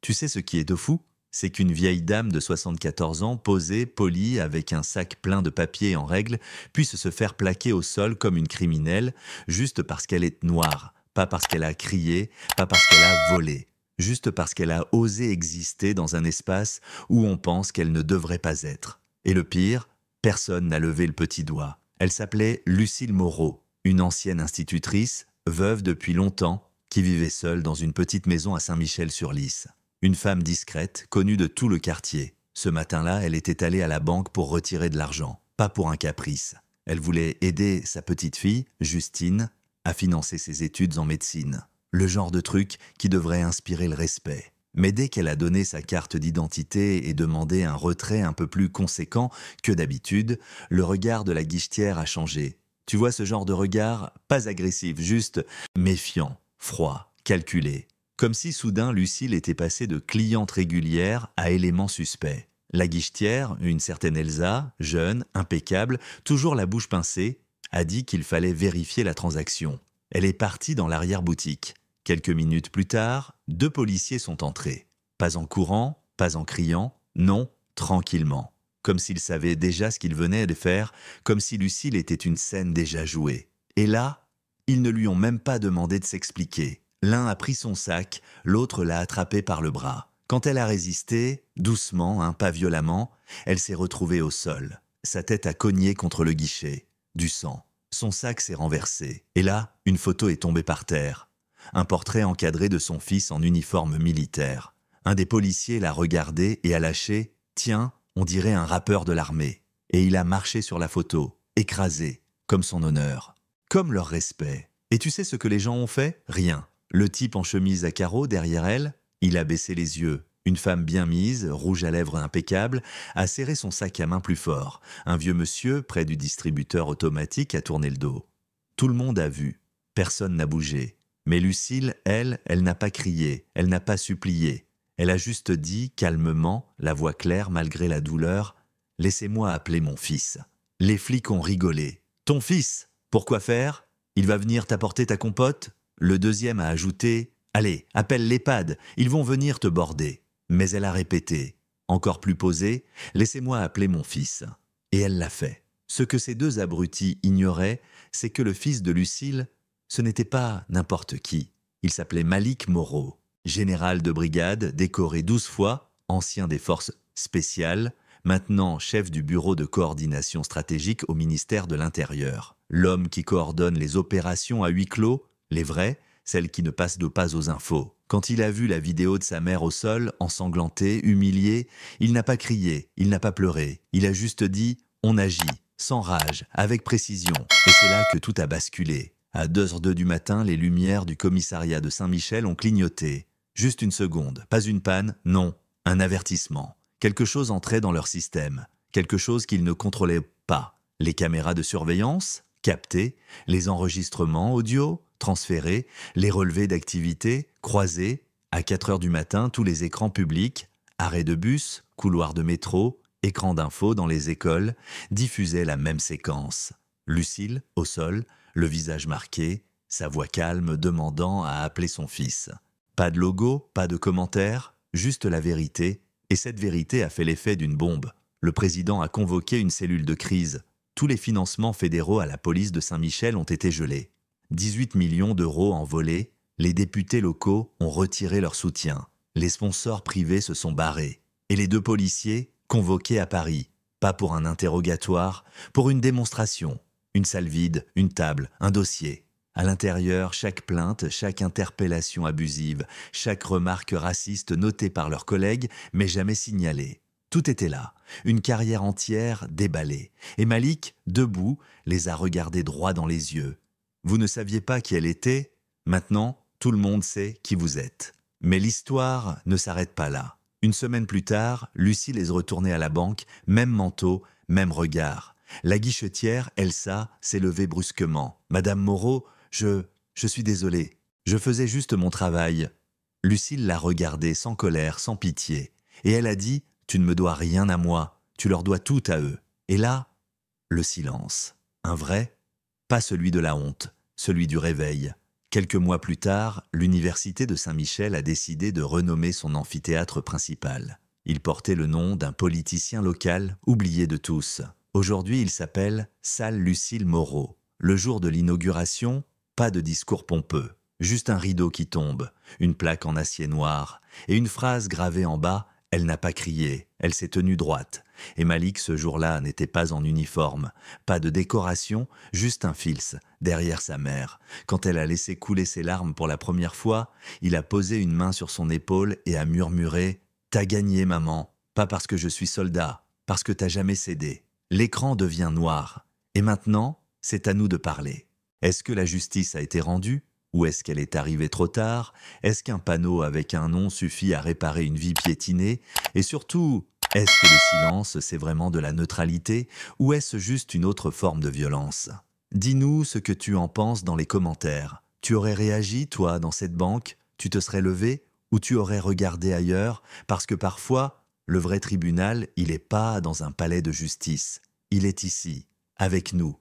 Tu sais ce qui est de fou? C'est qu'une vieille dame de 74 ans, posée, polie, avec un sac plein de papiers en règle, puisse se faire plaquer au sol comme une criminelle, juste parce qu'elle est noire, pas parce qu'elle a crié, pas parce qu'elle a volé, juste parce qu'elle a osé exister dans un espace où on pense qu'elle ne devrait pas être. Et le pire, personne n'a levé le petit doigt. Elle s'appelait Lucille Moreau, une ancienne institutrice, veuve depuis longtemps, qui vivait seule dans une petite maison à Saint-Michel-sur-Lys. Une femme discrète, connue de tout le quartier. Ce matin-là, elle était allée à la banque pour retirer de l'argent, pas pour un caprice. Elle voulait aider sa petite fille, Justine, à financer ses études en médecine. Le genre de truc qui devrait inspirer le respect. Mais dès qu'elle a donné sa carte d'identité et demandé un retrait un peu plus conséquent que d'habitude, le regard de la guichetière a changé. Tu vois ce genre de regard? Pas agressif, juste méfiant, froid, calculé. Comme si soudain Lucille était passée de cliente régulière à élément suspect. La guichetière, une certaine Elsa, jeune, impeccable, toujours la bouche pincée, a dit qu'il fallait vérifier la transaction. Elle est partie dans l'arrière-boutique. Quelques minutes plus tard, 2 policiers sont entrés. Pas en courant, pas en criant, non, tranquillement. Comme s'ils savaient déjà ce qu'ils venaient de faire, comme si Lucille était une scène déjà jouée. Et là, ils ne lui ont même pas demandé de s'expliquer. L'un a pris son sac, l'autre l'a attrapé par le bras. Quand elle a résisté, doucement, pas violemment, elle s'est retrouvée au sol. Sa tête a cogné contre le guichet. Du sang. Son sac s'est renversé. Et là, une photo est tombée par terre. Un portrait encadré de son fils en uniforme militaire. Un des policiers l'a regardé et a lâché « Tiens, on dirait un rappeur de l'armée ». Et il a marché sur la photo, écrasé, comme son honneur. Comme leur respect. Et tu sais ce que les gens ont fait? Rien. Le type en chemise à carreaux derrière elle, il a baissé les yeux. Une femme bien mise, rouge à lèvres impeccable, a serré son sac à main plus fort. Un vieux monsieur, près du distributeur automatique, a tourné le dos. Tout le monde a vu. Personne n'a bougé. Mais Lucille, elle n'a pas crié, elle n'a pas supplié. Elle a juste dit, calmement, la voix claire malgré la douleur, « Laissez-moi appeler mon fils ». Les flics ont rigolé. « Ton fils? Pourquoi faire? Il va venir t'apporter ta compote ?» Le deuxième a ajouté « Allez, appelle l'EHPAD, ils vont venir te border ». Mais elle a répété, encore plus posée, « Laissez-moi appeler mon fils ». Et elle l'a fait. Ce que ces 2 abrutis ignoraient, c'est que le fils de Lucille, ce n'était pas n'importe qui. Il s'appelait Malik Moreau, général de brigade, décoré 12 fois, ancien des forces spéciales, maintenant chef du bureau de coordination stratégique au ministère de l'Intérieur. L'homme qui coordonne les opérations à huis clos, les vraies, celles qui ne passent de pas aux infos. Quand il a vu la vidéo de sa mère au sol, ensanglantée, humiliée, il n'a pas crié, il n'a pas pleuré. Il a juste dit « On agit », sans rage, avec précision. Et c'est là que tout a basculé. À 2h02 du matin, les lumières du commissariat de Saint-Michel ont clignoté. Juste une seconde, pas une panne, non, un avertissement. Quelque chose entrait dans leur système, quelque chose qu'ils ne contrôlaient pas. Les caméras de surveillance, captées, les enregistrements audio, transférés, les relevés d'activité, croisés. À 4h du matin, tous les écrans publics, arrêts de bus, couloirs de métro, écrans d'infos dans les écoles, diffusaient la même séquence. Lucille, au sol, le visage marqué, sa voix calme demandant à appeler son fils. Pas de logo, pas de commentaires, juste la vérité, et cette vérité a fait l'effet d'une bombe. Le président a convoqué une cellule de crise. Tous les financements fédéraux à la police de Saint-Michel ont été gelés. 18 millions d'euros envolés, les députés locaux ont retiré leur soutien. Les sponsors privés se sont barrés. Et les 2 policiers, convoqués à Paris, pas pour un interrogatoire, pour une démonstration. Une salle vide, une table, un dossier. À l'intérieur, chaque plainte, chaque interpellation abusive, chaque remarque raciste notée par leurs collègues, mais jamais signalée. Tout était là, une carrière entière déballée. Et Malik, debout, les a regardés droit dans les yeux. Vous ne saviez pas qui elle était? Maintenant, tout le monde sait qui vous êtes. Mais l'histoire ne s'arrête pas là. Une semaine plus tard, Lucille est retournée à la banque, même manteau, même regard. La guichetière, Elsa, s'est levée brusquement. « Madame Moreau, je suis désolée. Je faisais juste mon travail. » Lucille l'a regardée sans colère, sans pitié. Et elle a dit « Tu ne me dois rien à moi. Tu leur dois tout à eux. » Et là, le silence. Un vrai, pas celui de la honte, celui du réveil. Quelques mois plus tard, l'université de Saint-Michel a décidé de renommer son amphithéâtre principal. Il portait le nom d'un politicien local oublié de tous. Aujourd'hui, il s'appelle Salle Lucile Moreau. Le jour de l'inauguration, pas de discours pompeux, juste un rideau qui tombe, une plaque en acier noir et une phrase gravée en bas: « Elle n'a pas crié, elle s'est tenue droite ». Et Malik, ce jour-là, n'était pas en uniforme, pas de décoration, juste un fils, derrière sa mère. Quand elle a laissé couler ses larmes pour la première fois, il a posé une main sur son épaule et a murmuré: « T'as gagné, maman, pas parce que je suis soldat, parce que t'as jamais cédé ». L'écran devient noir. Et maintenant, c'est à nous de parler. Est-ce que la justice a été rendue? Ou est-ce qu'elle est arrivée trop tard? Est-ce qu'un panneau avec un nom suffit à réparer une vie piétinée? Et surtout, est-ce que le silence, c'est vraiment de la neutralité? Ou est-ce juste une autre forme de violence? Dis-nous ce que tu en penses dans les commentaires. Tu aurais réagi, toi, dans cette banque? Tu te serais levé? Ou tu aurais regardé ailleurs? Parce que parfois, le vrai tribunal, il n'est pas dans un palais de justice. Il est ici, avec nous.